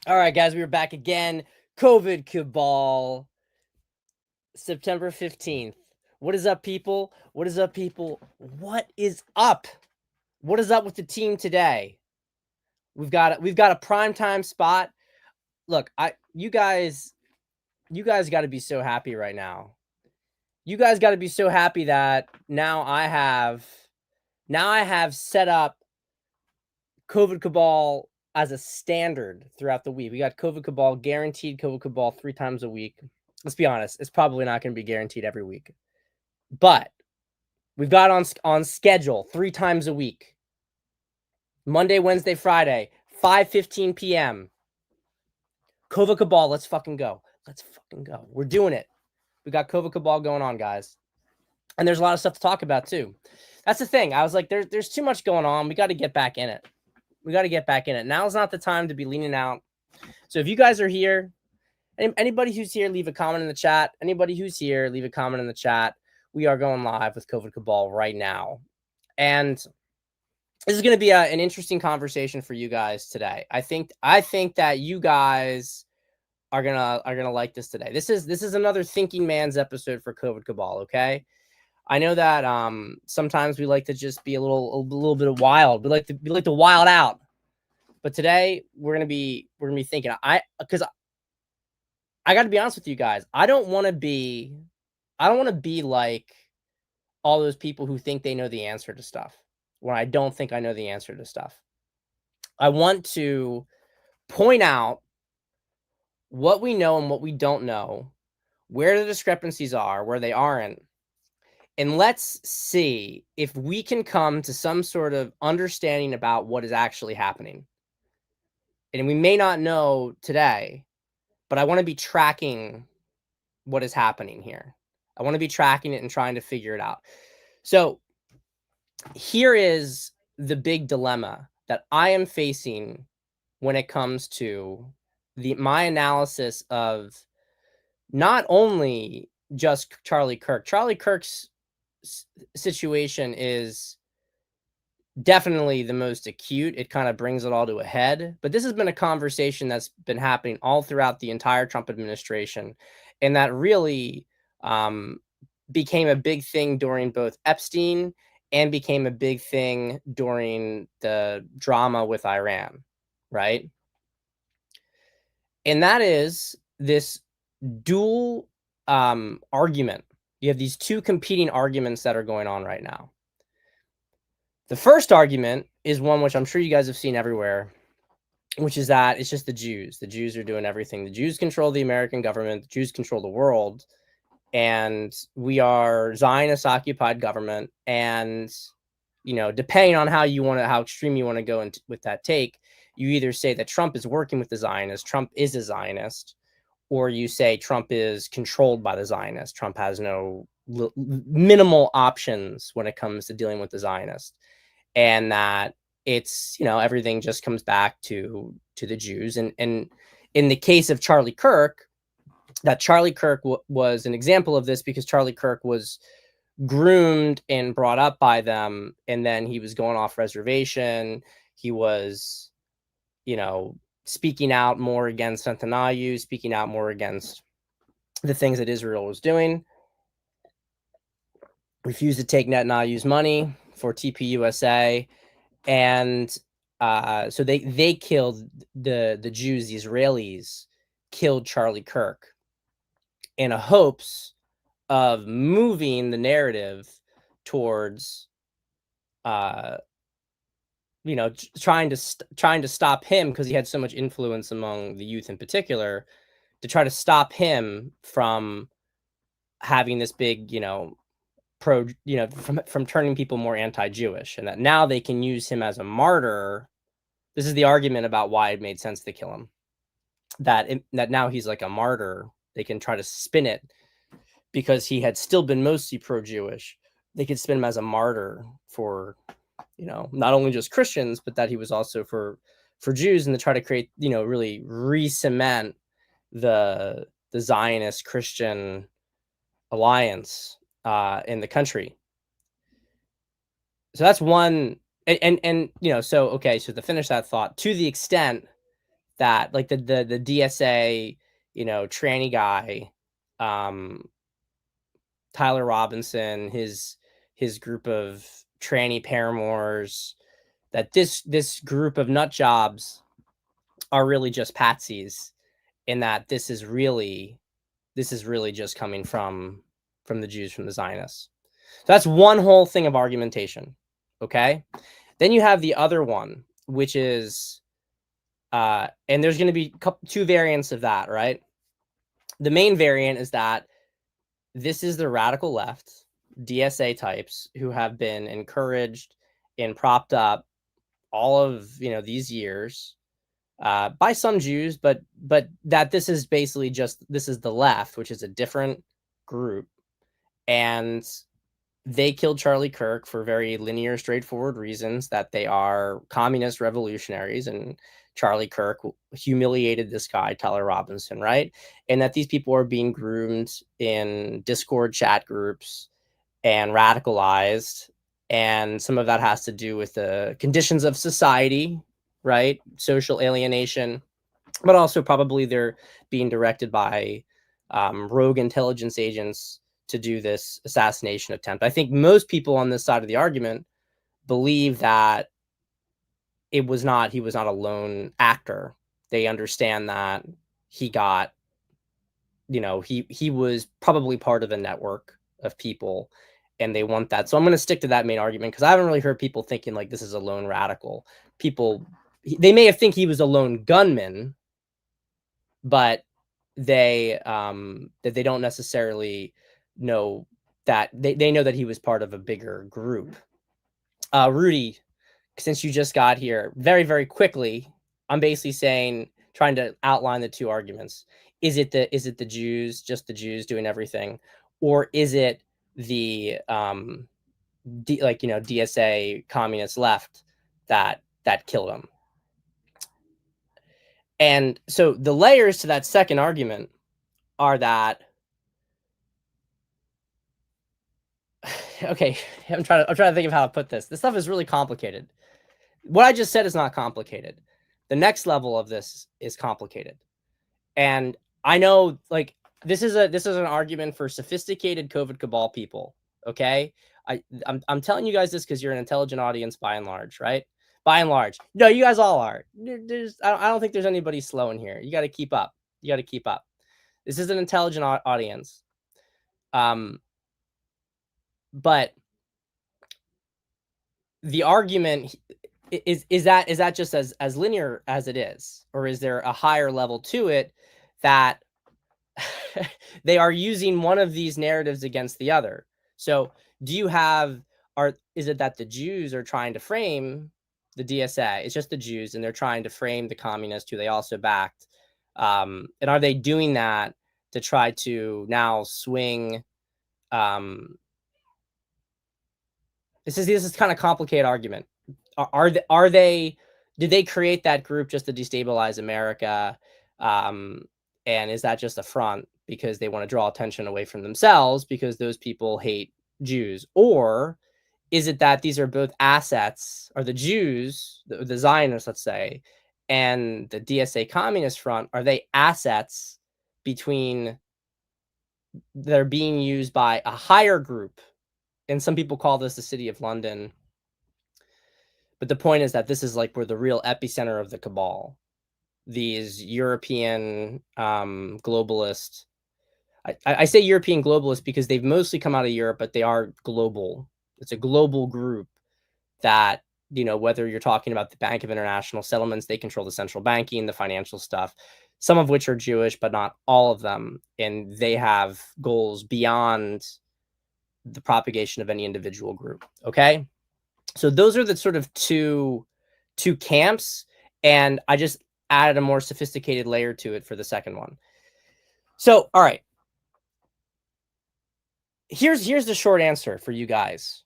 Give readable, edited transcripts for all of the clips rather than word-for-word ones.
All right, guys, we are back again. COVID Cabal, September 15th. What is up, people? What is up, people? What is up? What is up with the team today? We've got a primetime spot. Look, you guys got to be so happy right now. You guys got to be so happy that now I have set up COVID Cabal as a standard throughout the week. We got COVID Cabal, guaranteed COVID Cabal 3 times a week. Let's be honest, it's probably not going to be guaranteed every week. But we've got on schedule 3 times a week. Monday, Wednesday, Friday, 5:15 p.m. COVID Cabal, let's fucking go. Let's fucking go. We're doing it. We got COVID Cabal going on, guys. And there's a lot of stuff to talk about too. That's the thing. I was like, there's too much going on. We got to get back in it. Now's not the time to be leaning out. So if you guys are here, anybody who's here, leave a comment in the chat. Leave a comment in the chat. We are going live with COVID Cabal right now. And this is going to be an interesting conversation for you guys today. I think that you guys are gonna like this today. This is another thinking man's episode for COVID Cabal. Okay, I know that sometimes we like to just be a little bit of wild. We like to wild out. But today we're gonna be thinking. Because I got to be honest with you guys. I don't want to be like all those people who think they know the answer to stuff when I don't think I know the answer to stuff. I want to point out what we know and what we don't know, where the discrepancies are, where they aren't, and let's see if we can come to some sort of understanding about what is actually happening. And we may not know today, but I want to be tracking what is happening here. I want to be tracking it and trying to figure it out. So here is the big dilemma that I am facing when it comes to my analysis of not only just Charlie Kirk. Charlie Kirk's situation is definitely the most acute. It kind of brings it all to a head. But this has been a conversation that's been happening all throughout the entire Trump administration, and that really became a big thing during both Epstein and became a big thing during the drama with Iran, right? And that is this dual argument. You have these two competing arguments that are going on right now. The first argument is one which I'm sure you guys have seen everywhere, which is that it's just the Jews. The Jews are doing everything. The Jews control the American government. The Jews control the world. And we are Zionist-occupied government. And, you know, depending on how extreme you want to go with that take, you either say that Trump is working with the Zionists, Trump is a Zionist, or you say Trump is controlled by the Zionists. Trump has minimal options when it comes to dealing with the Zionists. And that it's, you know, everything just comes back to the Jews. And in the case of Charlie Kirk, that Charlie Kirk was an example of this, because Charlie Kirk was groomed and brought up by them, and then he was going off reservation. He was, you know, speaking out more against Netanyahu, speaking out more against the things that Israel was doing. Refused to take Netanyahu's money for TPUSA, and so they killed the Jews. The Israelis killed Charlie Kirk in a hopes of moving the narrative towards, you know, trying to stop him, because he had so much influence among the youth in particular, to try to stop him from having this big, you know, from turning people more anti-Jewish, and that now they can use him as a martyr. This is the argument about why it made sense to kill him. That now he's like a martyr. They can try to spin it, because he had still been mostly pro-Jewish. They could spin him as a martyr for, you know, not only just Christians, but that he was also for Jews, and to try to create, you know, really re-cement the Zionist Christian alliance in the country. So that's one. And you know, so okay, so to finish that thought, to the extent that like the DSA, tranny guy, um, Tyler Robinson, his group of tranny paramours, that this group of nut jobs are really just patsies, in that this is really just coming from the Jews, from the Zionists. So that's one whole thing of argumentation. Okay. Then you have the other one, which is, and there's going to be two variants of that, right? The main variant is that this is the radical left, DSA types, who have been encouraged and propped up all of these years by some Jews, but that this is basically just, this is the left, which is a different group, and they killed Charlie Kirk for very linear, straightforward reasons, that they are communist revolutionaries, and Charlie Kirk humiliated this guy, Tyler Robinson, right? And that these people are being groomed in Discord chat groups and radicalized. And some of that has to do with the conditions of society, right? Social alienation, but also probably they're being directed by rogue intelligence agents to do this assassination attempt. I think most people on this side of the argument believe that he was not a lone actor. They understand that he got, he was probably part of a network of people, and they want that. So I'm going to stick to that main argument, because I haven't really heard people thinking like this is a lone radical. People, they may have think he was a lone gunman, but that they don't necessarily know that they know that he was part of a bigger group. Rudy, since you just got here, very, very quickly, I'm basically saying, trying to outline the two arguments. Is it the Jews, just the Jews doing everything, or is it the DSA communist left that killed him? And so the layers to that second argument are that, okay, I'm trying to think of how to put this. This stuff is really complicated. What I just said is not complicated. The next level of this is complicated. And I know, like, this is an argument for sophisticated COVID cabal people. Okay. I'm telling you guys this because you're an intelligent audience by and large, right? By and large. No, you guys all are. I don't think there's anybody slow in here. You got to keep up. You got to keep up. This is an intelligent audience. But the argument is that just as linear as it is, or is there a higher level to it, that they are using one of these narratives against the other? So is it that the Jews are trying to frame the DSA? It's just the Jews, and they're trying to frame the communists who they also backed, and are they doing that to try to now swing? This is kind of complicated argument. Are they did they create that group just to destabilize America? And is that just a front because they want to draw attention away from themselves, because those people hate Jews? Or is it that these are both assets, or the Jews, the Zionists, let's say, and the DSA Communist Front, are they assets between, they're being used by a higher group? And some people call this the City of London. But the point is that this is like where the real epicenter of the cabal, these European globalists. I say European globalists because they've mostly come out of Europe, but they are global. It's a global group that, whether you're talking about the Bank of International Settlements, they control the central banking, the financial stuff, some of which are Jewish, but not all of them. And they have goals beyond the propagation of any individual group. Okay. So those are the sort of two camps, and I just added a more sophisticated layer to it for the second one. So, all right. Here's the short answer for you guys.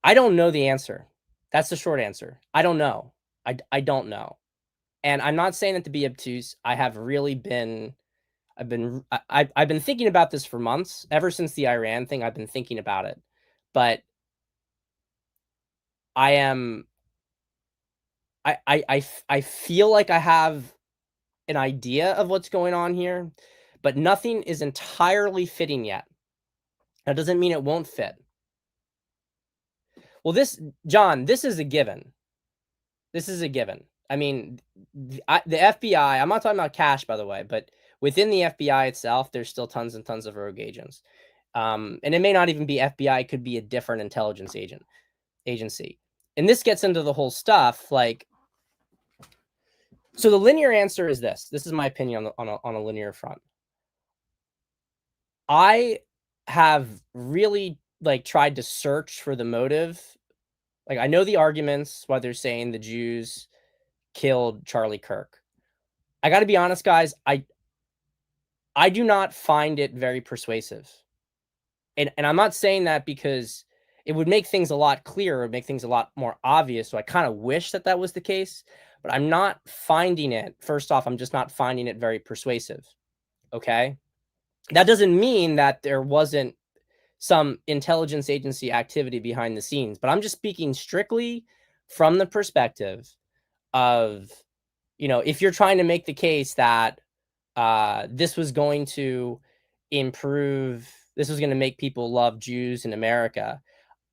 I don't know the answer. That's the short answer. I don't know. I don't know. And I'm not saying it to be obtuse. I've been thinking about this for months. Ever since the Iran thing, I've been thinking about it. But I feel like I have an idea of what's going on here, but nothing is entirely fitting yet. That doesn't mean it won't fit. Well, John, this is a given. This is a given. I mean, the FBI, I'm not talking about cash, by the way, but within the FBI itself, there's still tons and tons of rogue agents. And it may not even be FBI, it could be a different intelligence agency. And this gets into the whole stuff. Like, so the linear answer is this. This is my opinion on a linear front. I have really like tried to search for the motive. Like, I know the arguments why they're saying the Jews killed Charlie Kirk. I got to be honest, guys. I do not find it very persuasive, and I'm not saying that because it would make things a lot clearer, make things a lot more obvious. So I kind of wish that that was the case, but I'm not finding it. First off, I'm just not finding it very persuasive. Okay, that doesn't mean that there wasn't some intelligence agency activity behind the scenes, but I'm just speaking strictly from the perspective of, if you're trying to make the case that this was going to this was going to make people love Jews in America.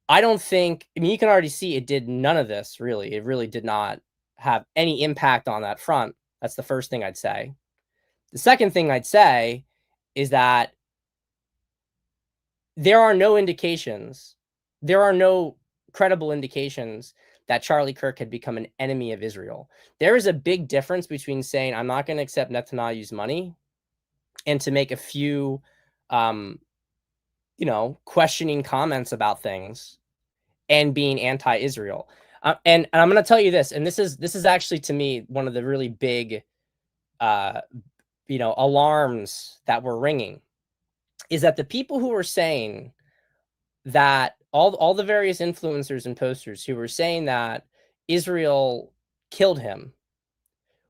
I don't think, I mean, you can already see it did none of this, really. It really did not have any impact on that front. That's the first thing I'd say. The second thing I'd say is that there are no credible indications that Charlie Kirk had become an enemy of Israel. There is a big difference between saying, I'm not going to accept Netanyahu's money, and to make a few, questioning comments about things and being anti-Israel. And I'm going to tell you this, and this is actually, to me, one of the really big, alarms that were ringing, is that the people who were saying that all the various influencers and posters who were saying that Israel killed him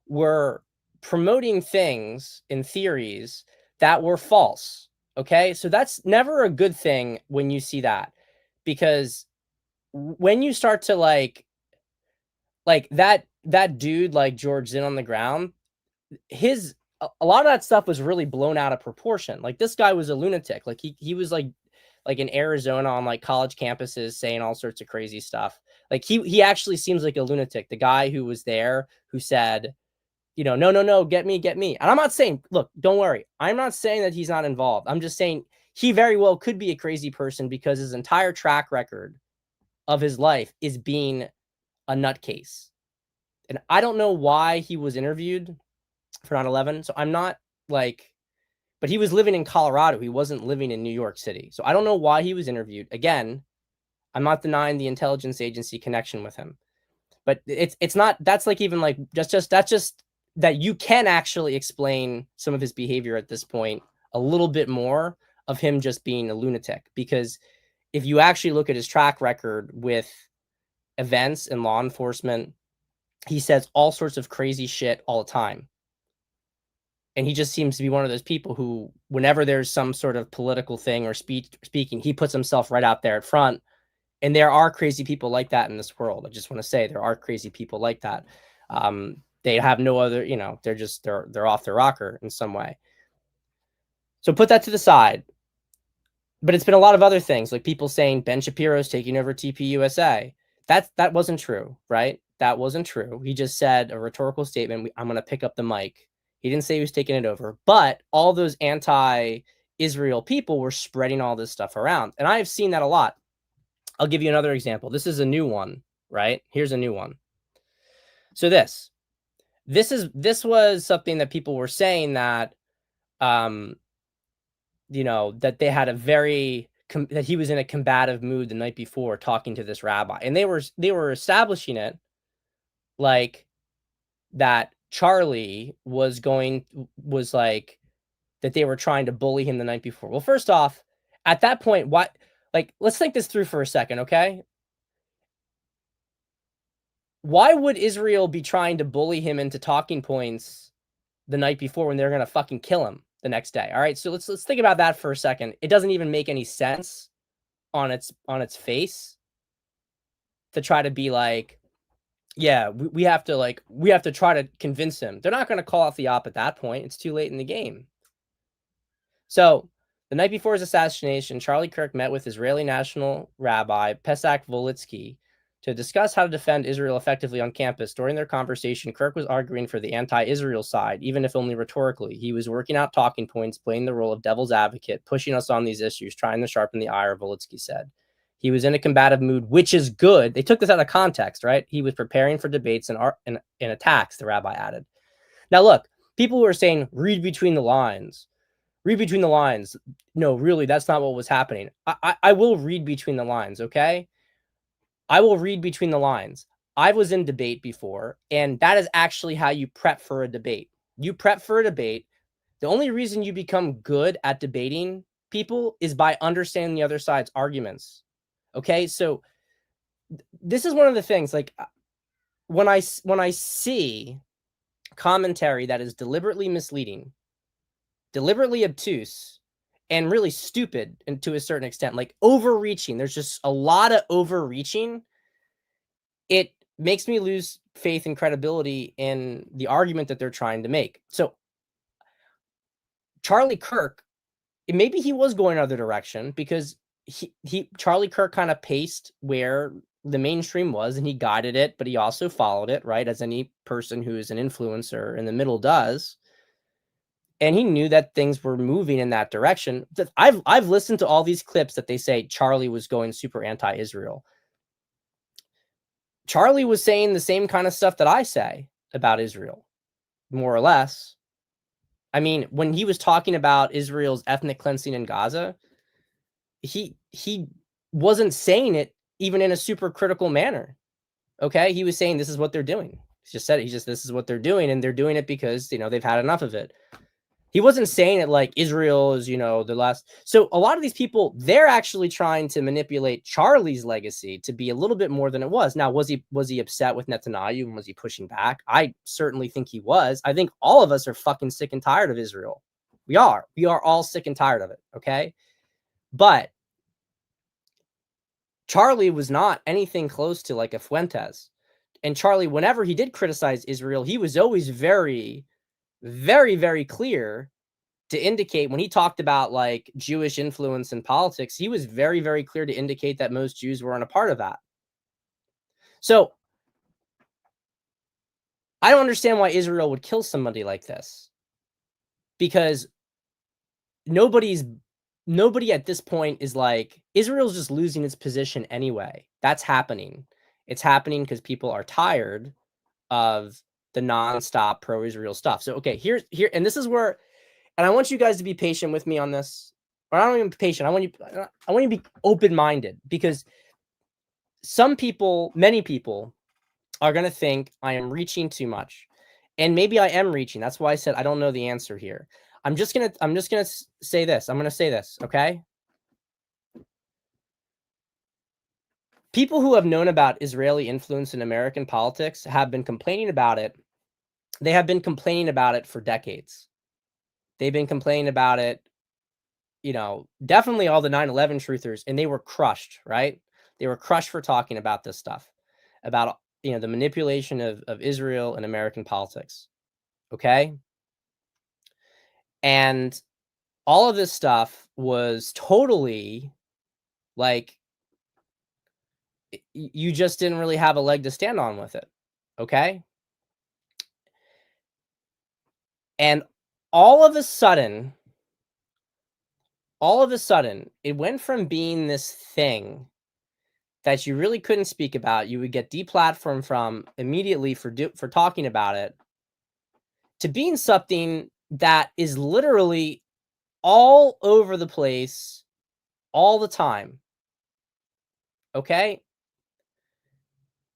were promoting things and theories that were false. Okay, so that's never a good thing when you see that, because when you start to like that dude, like George Zinn on the ground, a lot of that stuff was really blown out of proportion. Like, this guy was a lunatic. Like, he was like in Arizona on like college campuses saying all sorts of crazy stuff. Like, he actually seems like a lunatic. The guy who was there who said, no, get me. And I'm not saying, look, don't worry. I'm not saying that he's not involved. I'm just saying he very well could be a crazy person, because his entire track record of his life is being a nutcase. And I don't know why he was interviewed for 9/11. So I'm not like, but he was living in Colorado. He wasn't living in New York City. So I don't know why he was interviewed. Again, I'm not denying the intelligence agency connection with him, but it's not, that's like, even like that's just that you can actually explain some of his behavior at this point a little bit more, of him just being a lunatic. Because if you actually look at his track record with events and law enforcement, he says all sorts of crazy shit all the time. And he just seems to be one of those people who, whenever there's some sort of political thing or speaking, he puts himself right out there at front. And there are crazy people like that in this world. I just want to say there are crazy people like that. They have no other, they're off their rocker in some way. So put that to the side. But it's been a lot of other things, like people saying Ben Shapiro's taking over TPUSA. That wasn't true, right? That wasn't true. He just said a rhetorical statement. I'm going to pick up the mic. He didn't say he was taking it over, but all those anti-Israel people were spreading all this stuff around. And I have seen that a lot. I'll give you another example. This is a new one, right? Here's a new one. So this was something that people were saying that, that they had that he was in a combative mood the night before talking to this rabbi. And they were establishing it like that Charlie was like, that they were trying to bully him the night before. Well, first off, at that point, let's think this through for a second, okay? Why would Israel be trying to bully him into talking points the night before when they're going to fucking kill him the next day? All right, so let's think about that for a second. It doesn't even make any sense on its face to try to be like, Yeah, we have to like we have to try to convince him. They're not going to call off the op at that point. It's too late in the game. So, the night before his assassination, Charlie Kirk met with Israeli National Rabbi Pesach Volitsky to discuss how to defend Israel effectively on campus. During their conversation, Kirk was arguing for the anti-Israel side, even if only rhetorically. He was working out talking points, playing the role of devil's advocate, pushing us on these issues, trying to sharpen the ire, Volitsky said. He was in a combative mood, which is good. They took this out of context, right? He was preparing for debates and attacks, the rabbi added. Now, look, people who are saying, read between the lines, read between the lines. No, really, that's not what was happening. I will read between the lines, okay? I will read between the lines. I was in debate before, and that is actually how you prep for a debate. You prep for a debate. The only reason you become good at debating people is by understanding the other side's arguments. Okay? So this is one of the things, like, when I see commentary that is deliberately misleading, deliberately obtuse, and really stupid, and to a certain extent, like overreaching. There's just a lot of overreaching. It makes me lose faith and credibility in the argument that they're trying to make. So Charlie Kirk, maybe he was going another direction because he Charlie Kirk kind of paced where the mainstream was and he guided it, but he also followed it, right? As any person who is an influencer in the middle does. And he knew that things were moving in that direction. I've listened to all these clips that they say Charlie was going super anti-Israel. Charlie was saying the same kind of stuff that I say about Israel, more or less. I mean, when he was talking about Israel's ethnic cleansing in Gaza, he wasn't saying it even in a super critical manner. Okay, he was saying this is what they're doing. He just said it. This is what they're doing, and they're doing it because they've had enough of it. He wasn't saying it like Israel is, the last. So a lot of these people, they're actually trying to manipulate Charlie's legacy to be a little bit more than it was. Now, was he upset with Netanyahu and was he pushing back? I certainly think he was. I think all of us are fucking sick and tired of Israel. We are. We are all sick and tired of it. Okay. But Charlie was not anything close to like a Fuentes. And Charlie, whenever he did criticize Israel, he was always very, very, very clear to indicate when he talked about like Jewish influence in politics, he was very, very clear to indicate that most Jews weren't a part of that. So I don't understand why Israel would kill somebody like this, because nobody at this point is like, Israel's just losing its position anyway. That's happening. It's happening because people are tired of the nonstop pro-Israel stuff. So okay, here, and this is where, and I want you guys to be patient with me on this. Or I don't even be patient. I want you to be open-minded, because many people are going to think I am reaching too much. And maybe I am reaching. That's why I said I don't know the answer here. I'm just going to say this. I'm going to say this, okay? People who have known about Israeli influence in American politics have been complaining about it. They have been complaining about it for decades. They've been complaining about it, definitely all the 9/11 truthers, and they were crushed, right? They were crushed for talking about this stuff, about, the manipulation of Israel and American politics. Okay. And all of this stuff was totally like, you just didn't really have a leg to stand on with it. Okay. And all of a sudden, it went from being this thing that you really couldn't speak about, you would get deplatformed from immediately for talking about it, to being something that is literally all over the place all the time. Okay?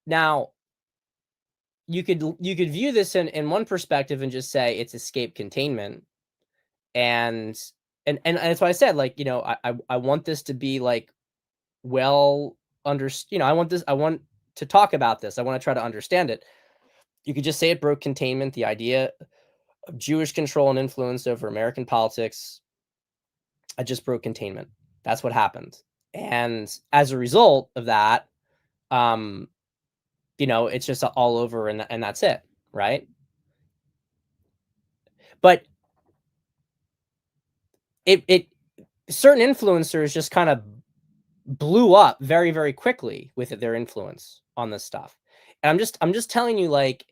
Now, you could view this in one perspective and just say it's escape containment. And that's why I said, like, I want this to be like well I want to talk about this. I want to try to understand it. You could just say it broke containment, the idea of Jewish control and influence over American politics. I just broke containment. That's what happened. And as a result of that, it's just all over, and that's it, right? But it certain influencers just kind of blew up very, very quickly with their influence on this stuff. And I'm just telling you, like,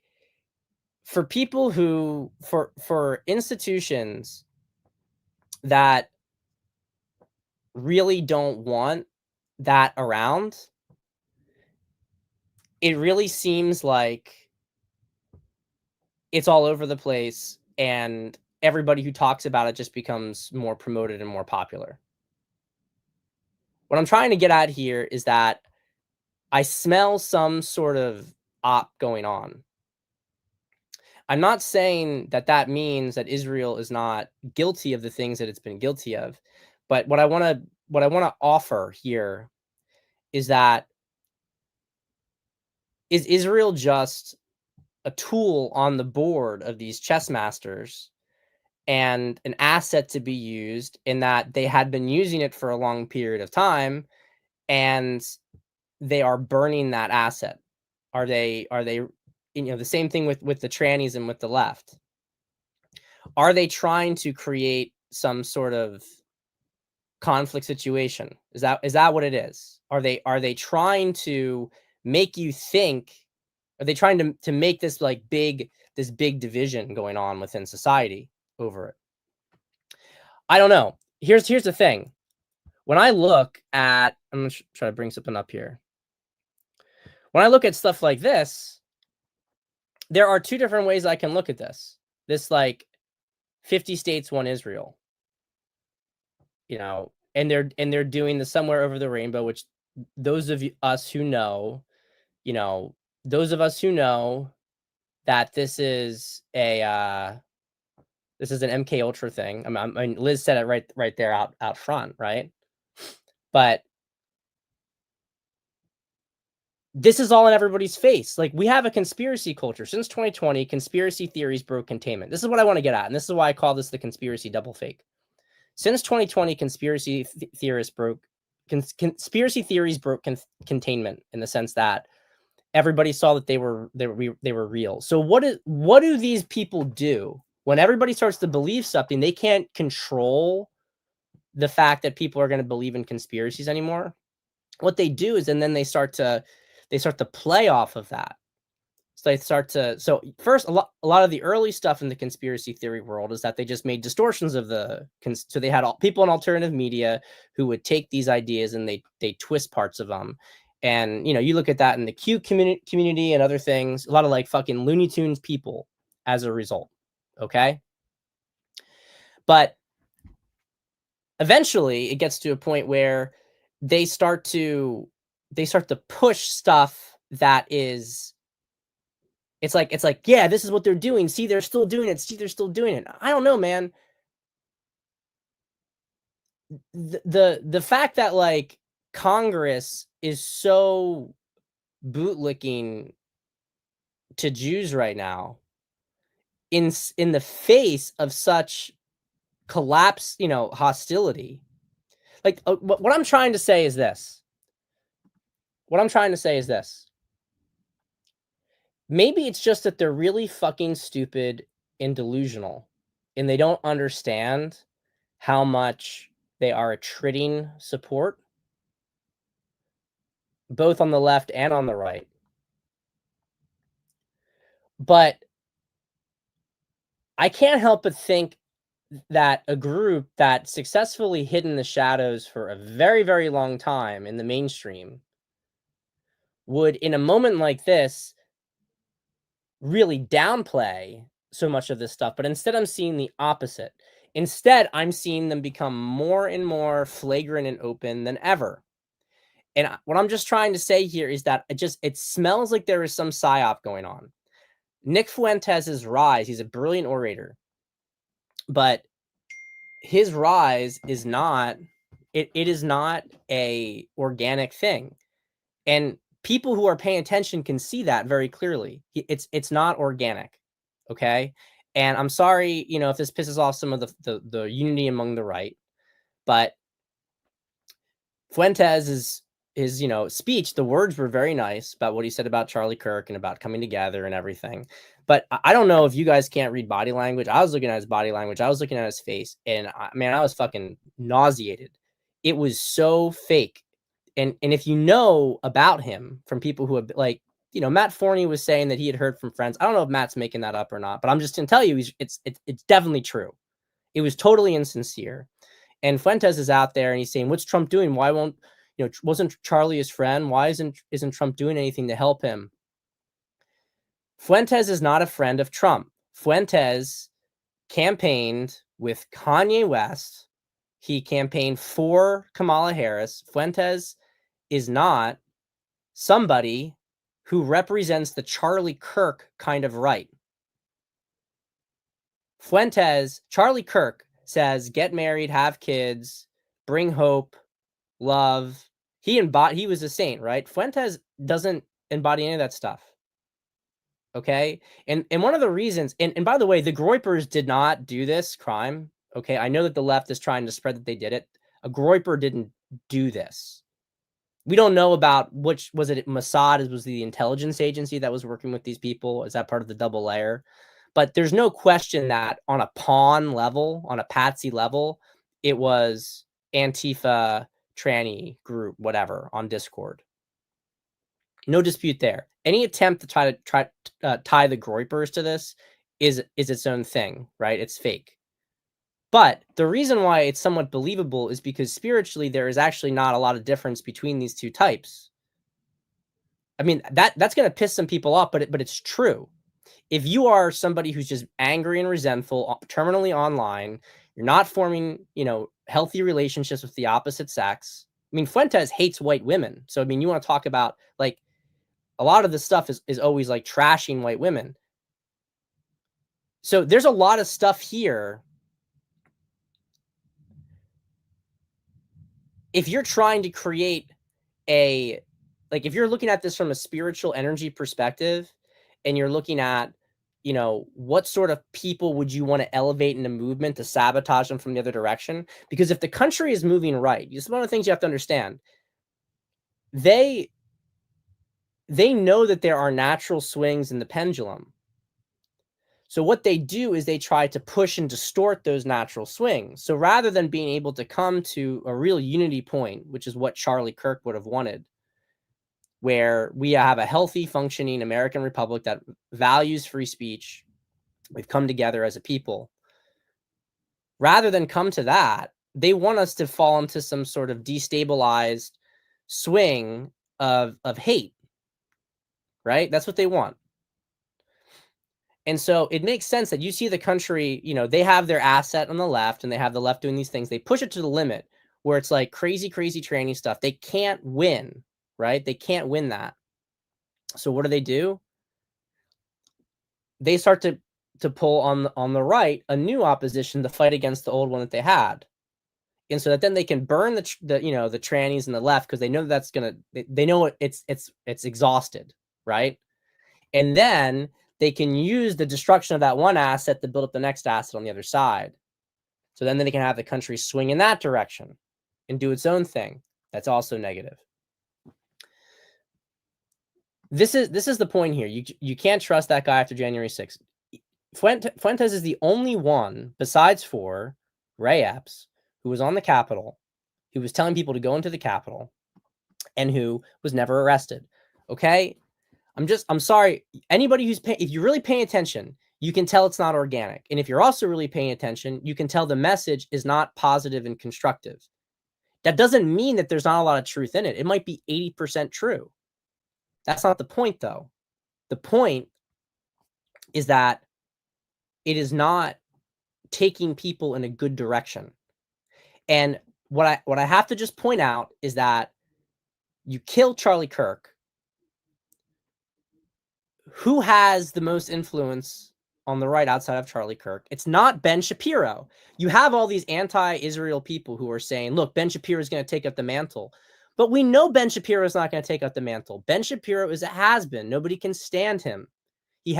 for people who for institutions that really don't want that around, it really seems like it's all over the place, and everybody who talks about it just becomes more promoted and more popular. What I'm trying to get at here is that I smell some sort of op going on. I'm not saying that that means that Israel is not guilty of the things that it's been guilty of, but what I want to offer here is that, is Israel just a tool on the board of these chess masters and an asset to be used, in that they had been using it for a long period of time, and they are burning that asset? Are they the same thing with the trannies and with the left? Are they trying to create some sort of conflict situation? Is that what it is? Are they trying to make you think? Are they trying to make this like this big division going on within society over it? I don't know. Here's the thing. When I look at, I'm gonna try to bring something up here. When I look at stuff like this, there are two different ways I can look at this. This, like, 50 states, one Israel, and they're doing the somewhere over the rainbow, which those of us who know, you know, those of us who know that this is an MK Ultra thing. I mean, Liz said it right there out front, right? But this is all in everybody's face. Like, we have a conspiracy culture. Since 2020, conspiracy theories broke containment. This is what I want to get at, and this is why I call this the conspiracy double fake. Since 2020, conspiracy theories broke containment, in the sense that everybody saw that they were real. So what do these people do when everybody starts to believe something? They can't control the fact that people are going to believe in conspiracies anymore. What they do is, and then they start to play off of that. So first, a lot of the early stuff in the conspiracy theory world is that they just made distortions of so they had people in alternative media who would take these ideas and they twist parts of them. And you look at that in the Q community and other things, a lot of like fucking Looney Tunes people as a result. Okay. But eventually it gets to a point where they start to push stuff that is, it's like, yeah, this is what they're doing. See, they're still doing it. See, they're still doing it. I don't know, man. The fact that, like, Congress is so bootlicking to Jews right now, in the face of such collapse, hostility. Like, what I'm trying to say is this. Maybe it's just that they're really fucking stupid and delusional, and they don't understand how much they are attriting support, both on the left and on the right. But I can't help but think that a group that successfully hid in the shadows for a very, very long time in the mainstream would, in a moment like this, really downplay so much of this stuff. But instead, I'm seeing the opposite. Instead, I'm seeing them become more and more flagrant and open than ever. And what I'm just trying to say here is that it smells like there is some psyop going on. Nick Fuentes' rise, he's a brilliant orator, but his rise is not, it is not a organic thing. And people who are paying attention can see that very clearly. It's not organic. Okay. And I'm sorry, if this pisses off some of the unity among the right, but Fuentes speech, the words were very nice about what he said about Charlie Kirk and about coming together and everything. But I don't know if you guys can't read body language. I was looking at his body language. I was looking at his face, and man, I was fucking nauseated. It was so fake. And if you know about him from people who have like, Matt Forney was saying that he had heard from friends. I don't know if Matt's making that up or not, but I'm just gonna tell you, it's definitely true. It was totally insincere. And Fuentes is out there and he's saying, "What's Trump doing? Why won't wasn't Charlie his friend? Why isn't Trump doing anything to help him?" Fuentes is not a friend of Trump. Fuentes campaigned with Kanye West. He campaigned for Kamala Harris. Fuentes is not somebody who represents the Charlie Kirk kind of right. Charlie Kirk says, get married, have kids, bring hope, love. He was a saint, right? Fuentes doesn't embody any of that stuff. Okay. And one of the reasons, and by the way, the Groypers did not do this crime. Okay. I know that the left is trying to spread that they did it. A Groyper didn't do this. We don't know about was it Mossad was the intelligence agency that was working with these people? Is that part of the double layer? But there's no question that on a pawn level, on a patsy level, it was Antifa, tranny group, whatever, on Discord. No dispute there. Any attempt to tie the Groypers to this is its own thing, right? It's fake. But the reason why it's somewhat believable is because spiritually there is actually not a lot of difference between these two types. I mean, that's going to piss some people off, but it's true. If you are somebody who's just angry and resentful, terminally online, you're not forming, healthy relationships with the opposite sex. I mean, Fuentes hates white women. So, I mean, you want to talk about like a lot of this stuff is always like trashing white women. So there's a lot of stuff here. If you're trying to create if you're looking at this from a spiritual energy perspective and you're looking at, what sort of people would you want to elevate in a movement to sabotage them from the other direction? Because if the country is moving right, this is one of the things you have to understand. They know that there are natural swings in the pendulum. So what they do is they try to push and distort those natural swings. So rather than being able to come to a real unity point, which is what Charlie Kirk would have wanted, where we have a healthy, functioning American republic that values free speech, we've come together as a people. Rather than come to that, they want us to fall into some sort of destabilized swing of hate, right? That's what they want. And so it makes sense that you see the country, they have their asset on the left and they have the left doing these things. They push it to the limit where it's like crazy, crazy tranny stuff. They can't win, right? They can't win that. So what do? They start to pull on the right a new opposition to fight against the old one that they had. And so that then they can burn the trannies and the left because they know that's they know it's exhausted, right? And then they can use the destruction of that one asset to build up the next asset on the other side. So then they can have the country swing in that direction and do its own thing. That's also negative. This is the point here. You can't trust that guy after January 6th. Fuentes is the only one besides for Ray Epps who was on the Capitol, who was telling people to go into the Capitol, and who was never arrested. Okay? I'm sorry. Anybody if you're really paying attention, you can tell it's not organic. And if you're also really paying attention, you can tell the message is not positive and constructive. That doesn't mean that there's not a lot of truth in it. It might be 80% true. That's not the point, though. The point is that it is not taking people in a good direction. And what I have to just point out is that you kill Charlie Kirk. Who has the most influence on the right outside of Charlie Kirk? It's not Ben Shapiro. You have all these anti-Israel people who are saying, look, Ben Shapiro is going to take up the mantle. But we know Ben Shapiro is not going to take up the mantle. Ben Shapiro is a has-been. Nobody can stand him. He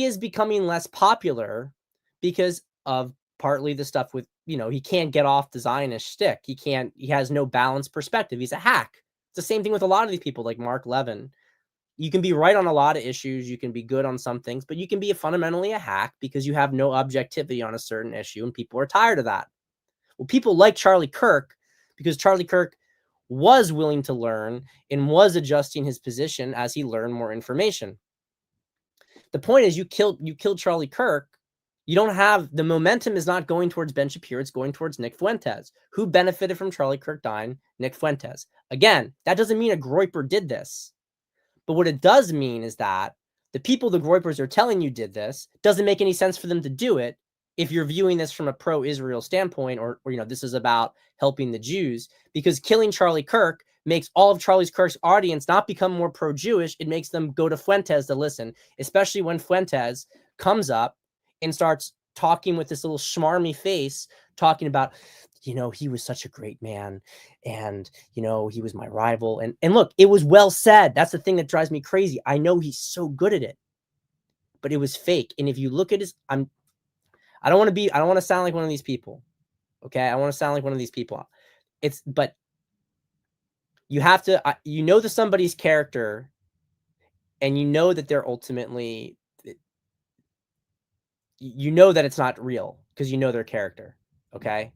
is becoming less popular because of partly the stuff with, he can't get off the Zionist shtick. He has no balanced perspective. He's a hack. It's the same thing with a lot of these people like Mark Levin. You can be right on a lot of issues, you can be good on some things, but you can be fundamentally a hack because you have no objectivity on a certain issue, and people are tired of that. Well, people like Charlie Kirk because Charlie Kirk was willing to learn and was adjusting his position as he learned more information. The point is you killed Charlie Kirk. You don't have the momentum is not going towards Ben Shapiro, it's going towards Nick Fuentes. Who benefited from Charlie Kirk dying? Nick Fuentes. Again, that doesn't mean a Groyper did this. But what it does mean is that the people the Groypers are telling you did this doesn't make any sense for them to do it if you're viewing this from a pro-Israel standpoint, or this is about helping the Jews, because killing Charlie Kirk makes all of Charlie Kirk's audience not become more pro-Jewish. It makes them go to Fuentes to listen, especially when Fuentes comes up and starts talking with this little schmarmy face, talking about, he was such a great man, and he was my rival, and look, it was well said. That's the thing that drives me crazy. I know he's so good at it, but it was fake. And if you look at his, I don't want to sound like one of these people. Okay, I want to sound like one of these people. But you have to, the somebody's character, and that they're ultimately, that it's not real because their character. Okay,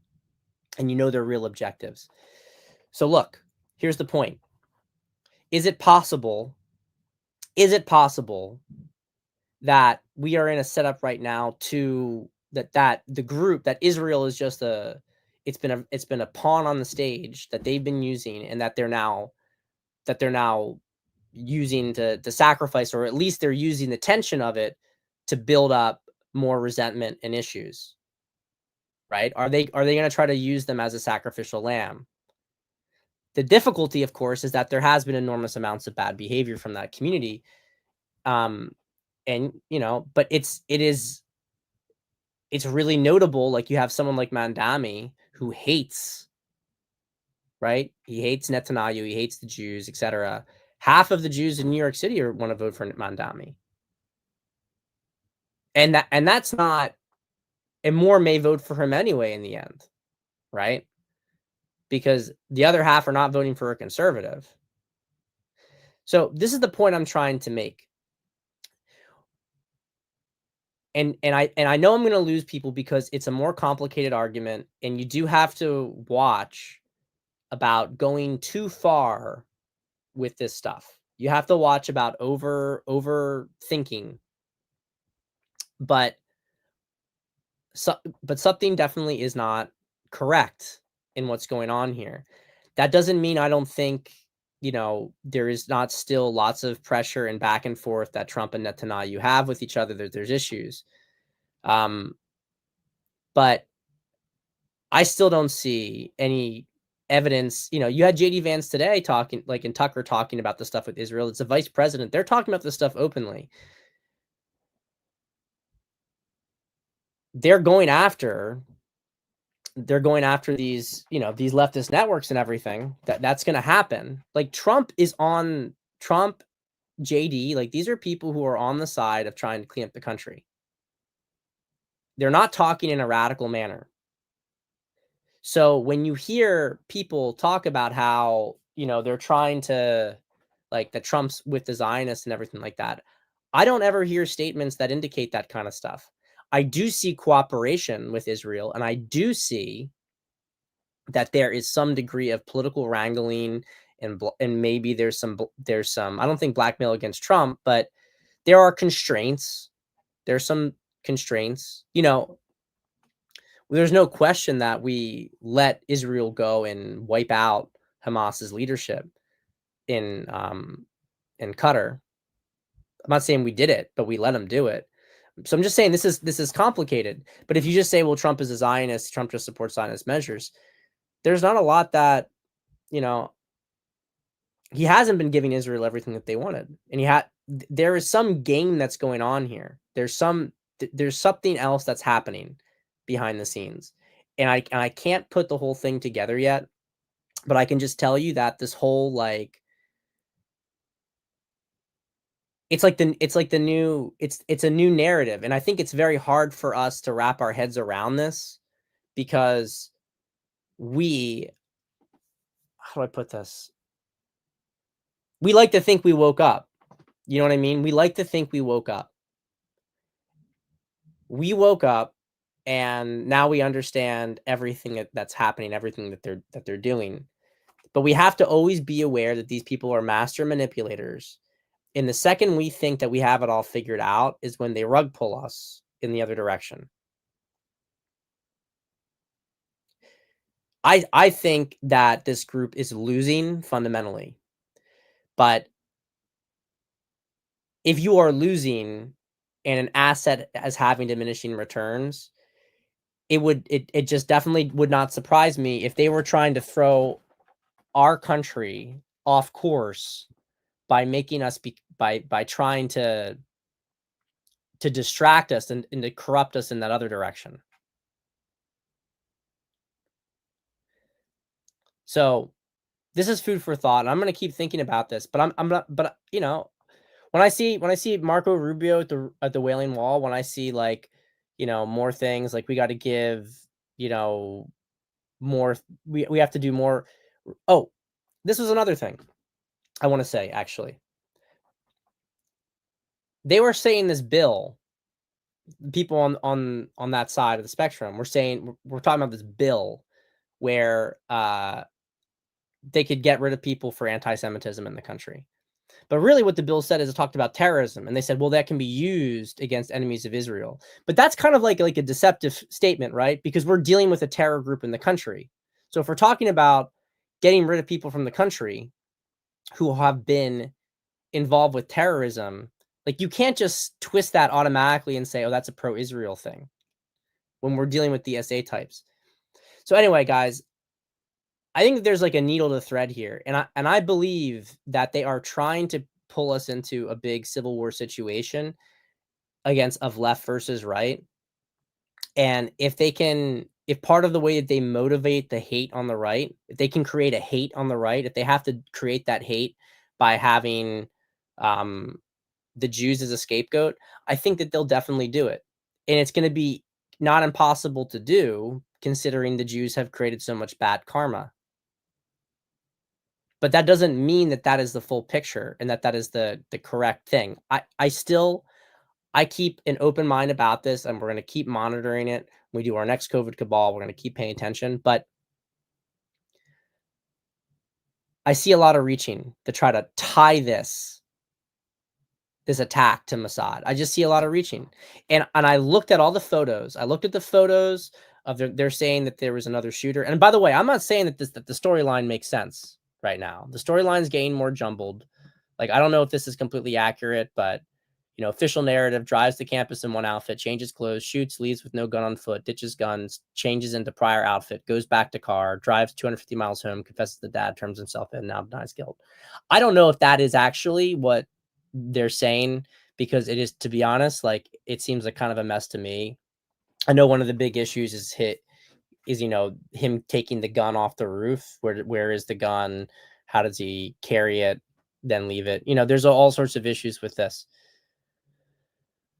and their real objectives. So look, here's the point. Is it possible that we are in a setup right now that the group, that Israel is just it's been a pawn on the stage that they've been using, and that they're now using to sacrifice, or at least they're using the tension of it to build up more resentment and issues, right? Are they going to try to use them as a sacrificial lamb? The difficulty, of course, is that there has been enormous amounts of bad behavior from that community. And, but it's really notable. Like, you have someone like Mandami who hates, right? He hates Netanyahu. He hates the Jews, etc. Half of the Jews in New York City want to vote for Mandami. And that's not, and more may vote for him anyway in the end, right? Because the other half are not voting for a conservative. So this is the point I'm trying to make. And I know I'm going to lose people because it's a more complicated argument, and you do have to watch about going too far with this stuff. You have to watch about overthinking. But something definitely is not correct in what's going on here. That doesn't mean I don't think, there is not still lots of pressure and back and forth that Trump and Netanyahu have with each other. There's issues. But I still don't see any evidence. You had JD Vance today talking, like, in Tucker, talking about the stuff with Israel. It's a vice president. They're talking about this stuff openly. They're going after these, these leftist networks and everything. That's going to happen. Like, Trump, JD, like, these are people who are on the side of trying to clean up the country. They're not talking in a radical manner. So when you hear people talk about how, they're trying to, like, that Trump's with the Zionists and everything like that, I don't ever hear statements that indicate that kind of stuff. I do see cooperation with Israel, and I do see that there is some degree of political wrangling, and maybe there's some, I don't think blackmail against Trump, but there are constraints. There's some constraints. There's no question that we let Israel go and wipe out Hamas's leadership in Qatar. I'm not saying we did it, but we let them do it. So I'm just saying this is complicated. But if you just say, well, Trump is a Zionist, Trump just supports Zionist measures, there's not a lot that, he hasn't been giving Israel everything that they wanted. And there is some game that's going on here. There's something else that's happening behind the scenes. And I can't put the whole thing together yet, but I can just tell you that this whole, like, it's a new narrative. And I think it's very hard for us to wrap our heads around this, because how do I put this? We like to think we woke up. You know what I mean? We like to think we woke up. We woke up and now we understand everything that's happening, everything that they're doing. But we have to always be aware that these people are master manipulators. And the second we think that we have it all figured out is when they rug pull us in the other direction. I think that this group is losing fundamentally. But if you are losing and an asset as having diminishing returns, it just definitely would not surprise me if they were trying to throw our country off course by making us by trying to distract us and to corrupt us in that other direction. So this is food for thought, and I'm gonna keep thinking about this. But I'm not. But you know, when I see Marco Rubio at the Wailing Wall, when I see like more things like we got to give you know more, we have to do more. Oh, this was another thing I want to say actually. They were saying this bill, people on that side of the spectrum, we're saying we're talking about this bill where they could get rid of people for anti-Semitism in the country. But really what the bill said is it talked about terrorism, and they said, well, that can be used against enemies of Israel. But that's kind of like a deceptive statement, right? Because we're dealing with a terror group in the country. So if we're talking about getting rid of people from the country who have been involved with terrorism, like you can't just twist that automatically and say, oh, that's a pro-Israel thing when we're dealing with the SA types. So anyway, guys, I think that there's like a needle to thread here, and I believe that they are trying to pull us into a big civil war situation against of left versus right. And if part of the way that they motivate the hate on the right, if they can create a hate on the right, if they have to create that hate by having um, the Jews as a scapegoat, I think that they'll definitely do it, and it's going to be not impossible to do, considering the Jews have created so much bad karma. But that doesn't mean that that is the full picture and that that is the correct thing. I keep an open mind about this, and we're gonna keep monitoring it. When we do our next COVID cabal, we're gonna keep paying attention, but I see a lot of reaching to try to tie this attack to Mossad. I just see a lot of reaching. And I looked at all the photos. I looked at the photos of they're saying that there was another shooter. And by the way, I'm not saying that that the storyline makes sense right now. The storyline's getting more jumbled. Like, I don't know if this is completely accurate, but official narrative: drives to campus in one outfit, changes clothes, shoots, leaves with no gun on foot, ditches guns, changes into prior outfit, goes back to car, drives 250 miles home, confesses to dad, turns himself in, now denies guilt. I don't know if that is actually what they're saying, because it is, to be honest, like, it seems like kind of a mess to me. I know one of the big issues is him taking the gun off the roof. Where is the gun? How does he carry it, then leave it? There's all sorts of issues with this.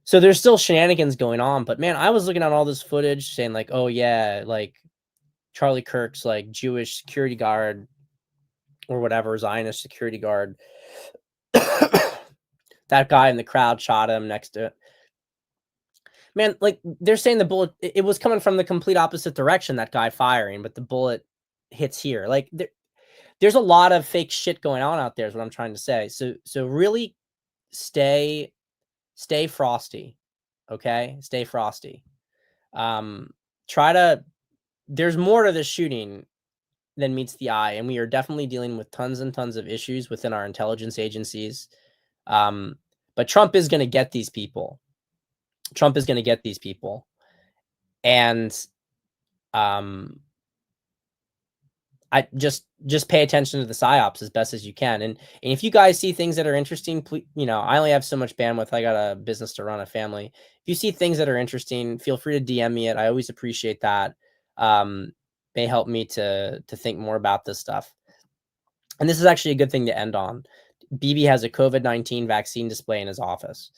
So there's still shenanigans going on, but man, I was looking at all this footage saying like, oh yeah, like Charlie Kirk's like Jewish security guard or whatever, Zionist security guard. That guy in the crowd shot him next to, man, like they're saying the bullet, it was coming from the complete opposite direction, that guy firing, but the bullet hits here. Like there's a lot of fake shit going on out there is what I'm trying to say. So really stay frosty. Okay? Stay frosty. Um try to There's more to this shooting than meets the eye, and we are definitely dealing with tons and tons of issues within our intelligence agencies. But Trump is going to get these people. Trump is going to get these people, and um, I just pay attention to the psyops as best as you can. And if you guys see things that are interesting, please, I only have so much bandwidth. I got a business to run, a family. If you see things that are interesting, feel free to DM me it. I always appreciate that. May help me to think more about this stuff. And this is actually a good thing to end on. Bibi has a COVID-19 vaccine display in his office.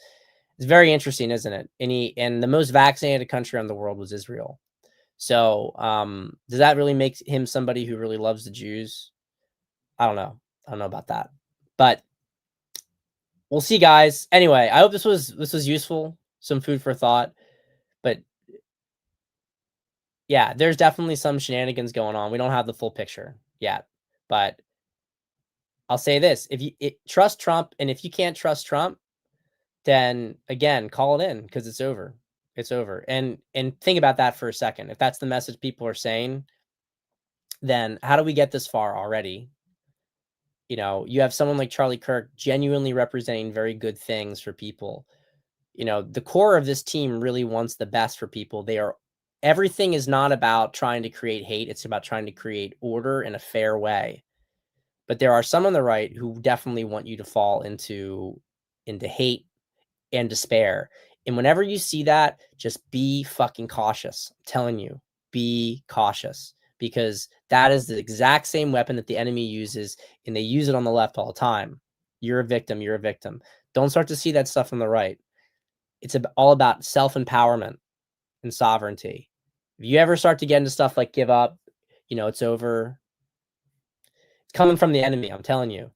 It's very interesting, isn't it? And the most vaccinated country in the world was Israel. So, does that really make him somebody who really loves the Jews? I don't know. I don't know about that. But we'll see, guys. Anyway, I hope this was useful, some food for thought. But yeah, there's definitely some shenanigans going on. We don't have the full picture yet, but I'll say this: if you trust Trump, and if you can't trust Trump, then again, call it in because it's over. It's over. And think about that for a second. If that's the message people are saying, then how do we get this far already? You know, you have someone like Charlie Kirk genuinely representing very good things for people. You know, the core of this team really wants the best for people. Everything is not about trying to create hate. It's about trying to create order in a fair way. But there are some on the right who definitely want you to fall into hate and despair. And whenever you see that, just be fucking cautious. I'm telling you, be cautious, because that is the exact same weapon that the enemy uses, and they use it on the left all the time. You're a victim. You're a victim. Don't start to see that stuff on the right. It's all about self-empowerment and sovereignty. If you ever start to get into stuff like give up, it's over. It's coming from the enemy. I'm telling you.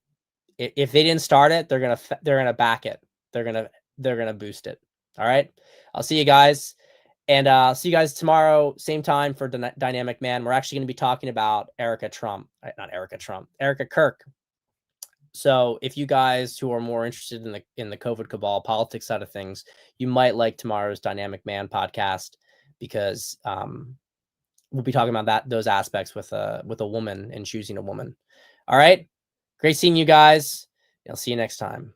If they didn't start it, they're gonna back it. They're gonna boost it. All right. I'll see you guys, and see you guys tomorrow, same time for Dynamic Man. We're actually going to be talking about not Erica Trump, Erica Kirk. So if you guys who are more interested in the COVID cabal politics side of things, you might like tomorrow's Dynamic Man podcast, because we'll be talking about those aspects with a woman and choosing a woman. All right. Great seeing you guys. I'll see you next time.